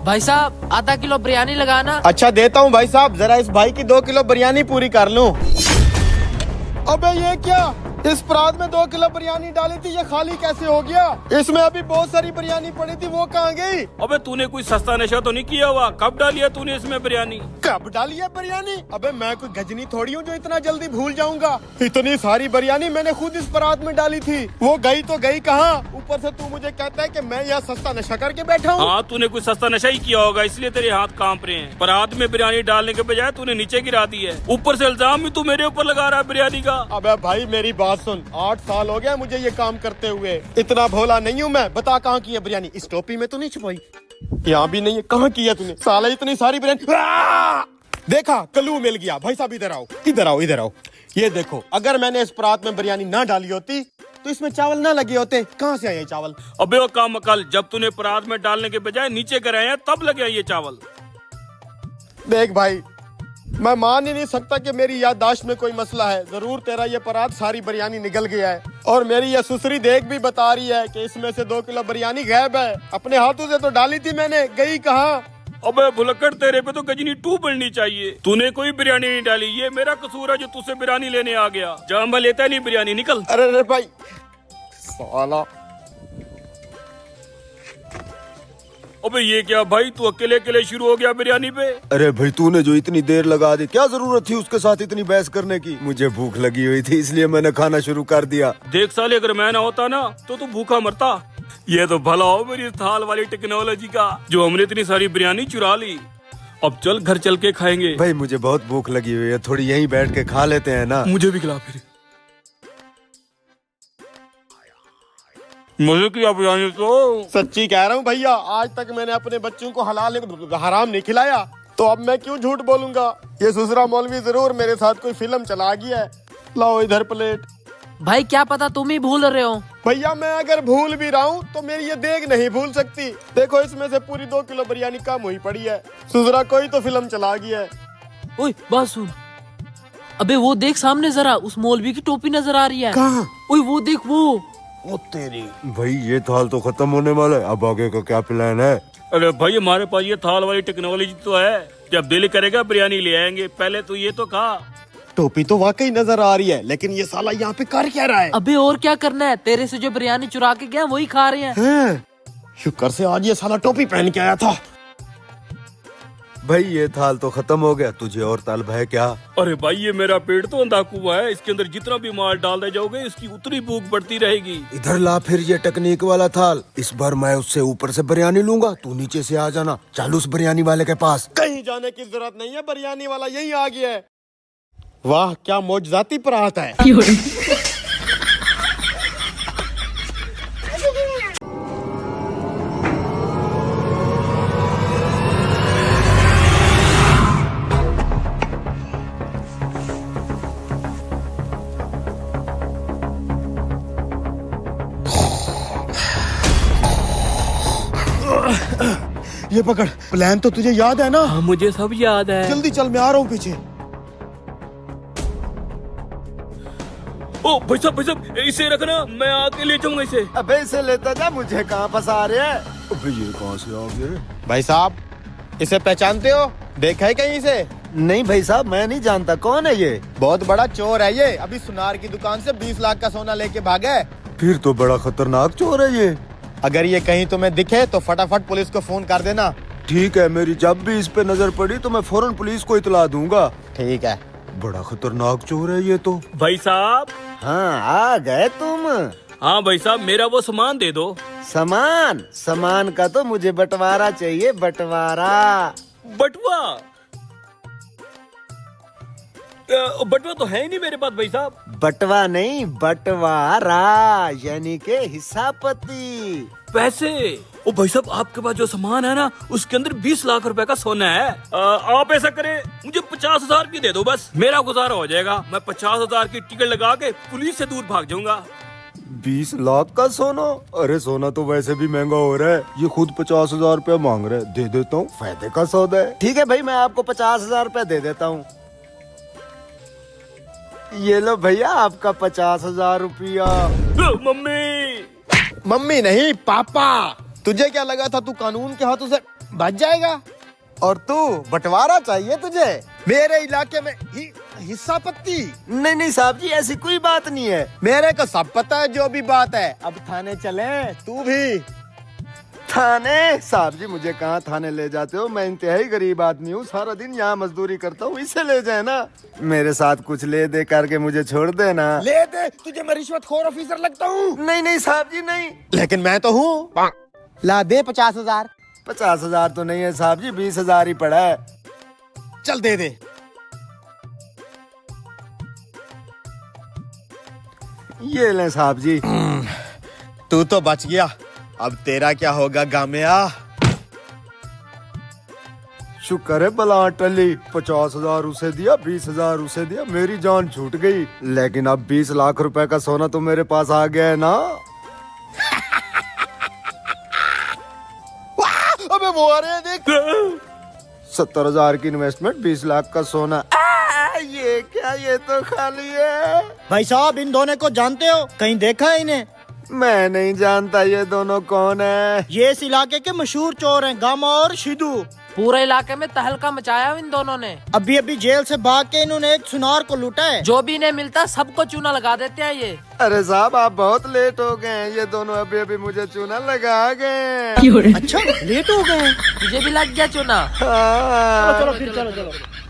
भाई साहब आधा किलो बिरयानी लगाना। अच्छा देता हूँ भाई साहब, जरा इस भाई की 2 किलो बिरयानी पूरी कर लूं। अबे ये क्या, इस परात में 2 किलो बिरयानी डाली थी, ये खाली कैसे हो गया? इसमें अभी बहुत सारी बिरयानी पड़ी थी, वो कहाँ गई? अबे तूने कोई सस्ता नशा तो नहीं किया हुआ? कब डाली है तूने इसमें बिरयानी? कब डाली है बिरयानी? अबे मैं कोई गजनी थोड़ी हूँ जो इतना जल्दी भूल जाऊंगा। इतनी सारी बिरयानी मैंने खुद इस परात में डाली थी, वो गई तो गई कहाँ? ऊपर से तू मुझे कहता है कि मैं यहाँ सस्ता नशा करके बैठा हूँ। हाँ, तूने कोई सस्ता नशा ही किया होगा, इसलिए तेरे हाथ कांप रहे हैं। परात में बिरयानी डालने के बजाय तूने नीचे गिरा दी है। ऊपर से इल्जाम भी तू मेरे ऊपर लगा रहा है बिरयानी का। अबे भाई मेरी बात सुन, 8 साल हो गया मुझे ये काम करते हुए, इतना भोला नहीं हूँ मैं। बता कहाँ की है बिरयानी? इस टोपी में तो नहीं छुपाई? यहाँ भी नहीं है। कहाँ की है तूने? साला इतनी सारी बिरयानी। देखा, क्लू मिल गया। भाई साहब इधर आओ, इधर आओ, इधर आओ। ये देखो, अगर मैंने इस परात में बिरयानी ना डाली होती तो इसमें चावल ना लगे होते। कहाँ से आए ये चावल? अबे वो काम कल जब तूने परात में डालने के बजाय नीचे गिराए हैं तब लगे ये चावल। देख भाई, मैं मान ही नहीं सकता कि मेरी याददाश्त में कोई मसला है। जरूर तेरा ये परात सारी बिरयानी निकल गया है, और मेरी ये सुसरी देख भी बता रही है कि इसमें से 2 किलो बिरयानी गायब है। अपने हाथों से तो डाली थी मैंने, गई कहाँ? अबे भुलक्कड़, तेरे पे तो गजनी 2 बननी चाहिए। तूने कोई बिरयानी नहीं डाली, ये मेरा कसूर है जो तुझसे बिरयानी लेने आ गया। जहाँ मैं लेता नहीं बिरयानी, निकल। अरे भाई साला। अबे ये क्या भाई, तू अकेले अकेले शुरू हो गया बिरयानी पे? अरे भाई तूने जो इतनी देर लगा दी, क्या जरूरत थी उसके साथ इतनी बहस करने की? मुझे भूख लगी हुई थी इसलिए मैंने खाना शुरू कर दिया। देख साले, अगर मैं ना होता ना तो तू भूखा मरता। ये तो भला हो मेरी थाल वाली टेक्नोलॉजी का, जो हमने इतनी सारी बिरयानी चुरा ली। अब चल घर चल के खाएंगे। भाई मुझे बहुत भूख लगी हुई है, थोड़ी यहीं बैठ के खा लेते हैं ना। मुझे भी खिला फिर। मुझे क्या बिरयानी तो सच्ची कह रहा हूँ भैया, आज तक मैंने अपने बच्चों को हलाल हराम नहीं खिलाया, तो अब मैं क्यों झूठ बोलूंगा? ये सुसरा मौलवी जरूर मेरे साथ कोई फिल्म चला गया है। लाओ इधर प्लेट। भाई क्या पता तुम ही भूल रहे हो। भैया मैं अगर भूल भी रहा हूँ तो मेरी ये देख नहीं भूल सकती। देखो इसमें से पूरी 2 किलो बिरयानी कम हुई पड़ी है। सुसरा कोई तो फिल्म चला गया है। ओए बात सुन, अबे वो देख सामने जरा, उस मौलवी की टोपी नजर आ रही है। कहाँ? ओए वो देख, वो तेरी। भाई ये थाल तो खत्म होने वाला है, अब आगे का क्या प्लान है? अरे भाई, हमारे पास ये थाल वाली टेक्नोलॉजी तो है, जब दिल करेगा बिरयानी ले आएंगे। पहले तो ये तो खा। टोपी तो वाकई नजर आ रही है, लेकिन ये साला यहाँ पे कर क्या रहा है? अबे और क्या करना है, तेरे से जो बिरयानी चुरा के गया वही खा रहे हैं। शुक्र से आज ये साला टोपी पहन के आया था। भाई ये थाल तो खत्म हो गया, तुझे और तलब है क्या? अरे भाई, ये मेरा पेट तो अंधा कुआं है, इसके अंदर जितना भी माल डाल दे जाओगे इसकी उतनी भूख बढ़ती रहेगी। इधर ला फिर ये टेक्निक वाला थाल। इस बार मैं उससे ऊपर से बिरयानी लूंगा, तू नीचे से आ जाना। चल उस बिरयानी वाले के पास। कहीं जाने की जरूरत नहीं है, बिरयानी वाला यहीं आ गया है। वाह क्या मौजजाती परात है। ये पकड़, प्लान तो तुझे याद है ना? हाँ, मुझे सब याद है। जल्दी चल, मैं आ रहा हूँ पीछे। ओ भाई साहब, इसे रखना, मैं आके ले जाऊंगा इसे। अबे इसे लेता जा, मुझे कहाँ फंसा रहे हैं? अबे ये कहाँ से आ गए? भाई साहब इसे पहचानते हो? देखा है कहीं इसे? नहीं भाई साहब, मैं नहीं जानता। कौन है ये? बहुत बड़ा चोर है ये, अभी सुनार की दुकान से 20 लाख का सोना लेके भागा है। फिर तो बड़ा खतरनाक चोर है ये। अगर ये कहीं तुम्हें दिखे तो फटाफट पुलिस को फोन कर देना। ठीक है, मेरी जब भी इस पे नजर पड़ी तो मैं फौरन पुलिस को इतला दूंगा। ठीक है। बड़ा खतरनाक चोर है ये तो। भाई साहब। हाँ आ गए तुम? हाँ भाई साहब, मेरा वो सामान दे दो। सामान का तो मुझे बंटवारा चाहिए, बंटवारा। बटुआ? बटुआ तो है ही नहीं मेरे पास भाई साहब। बटवा नहीं, बंटवारा, यानी के हिस्सापति। पैसे? ओ भाई साहब, आपके पास जो सामान है ना उसके अंदर 20 लाख रुपए का सोना है। आप ऐसा करें, मुझे 50,000 की दे दो, बस मेरा गुजारा हो जाएगा। मैं 50,000 की टिकट लगा के पुलिस से दूर भाग जाऊंगा। 20 लाख का सोना? अरे सोना तो वैसे भी महंगा हो रहा है, ये खुद 50,000 रुपया मांग रहे हैं। दे देता हूँ, फायदे का सौदा है। ठीक है भाई, मैं आपको 50,000 रुपया दे देता हूँ। ये लो भैया आपका 50,000 रुपया। मम्मी। मम्मी नहीं, पापा। तुझे क्या लगा था तू कानून के हाथों से बच जाएगा। और तू बंटवारा चाहिए तुझे मेरे इलाके में हिस्सा पत्ती? नहीं नहीं साहब जी, ऐसी कोई बात नहीं है। मेरे को सब पता है जो भी बात है। अब थाने चले, तू भी। थाने? साहब जी मुझे कहाँ थाने ले जाते हो, मैं इंतहाई गरीब आदमी हूँ, सारा दिन यहाँ मजदूरी करता हूँ, इसे ले जाए ना। मेरे साथ कुछ ले दे करके मुझे छोड़ देना। ले दे, तुझे मैं रिश्वतखोर ऑफिसर लगता हूँ? नहीं नहीं साहब जी नहीं। लेकिन मैं तो हूँ। ला दे 50,000। 50,000 तो नहीं है साहब जी, 20,000 ही पड़ा है। चल दे दे। ये ले साहब जी। तू तो बच गया, अब तेरा क्या होगा गामिया? शुक्र है बला टली। 50,000 उसे दिया, 20,000 उसे दिया, मेरी जान छूट गई। लेकिन अब 20 लाख रुपए का सोना तो मेरे पास आ गया है ना। अबे वो आ रहे हैं, देख। 70,000 की इन्वेस्टमेंट, 20 लाख का सोना। ये क्या, ये तो खाली है। भाई साहब, इन दोनों को जानते हो? कहीं देखा है इन्हें? मैं नहीं जानता ये दोनों कौन है। ये इस इलाके के मशहूर चोर हैं, गामा और शिदू। पूरे इलाके में तहलका मचाया इन दोनों ने। अभी अभी जेल से भाग के इन्होंने एक सुनार को लूटा है। जो भी इन्हें मिलता सबको चूना लगा देते हैं ये। अरे साहब आप बहुत लेट हो गए हैं, ये दोनों अभी अभी मुझे चूना लगा गए। अच्छा, लेट हो गए हैं। तुझे भी लग गया चूना? हाँ। चलो फिर, चलो चलो।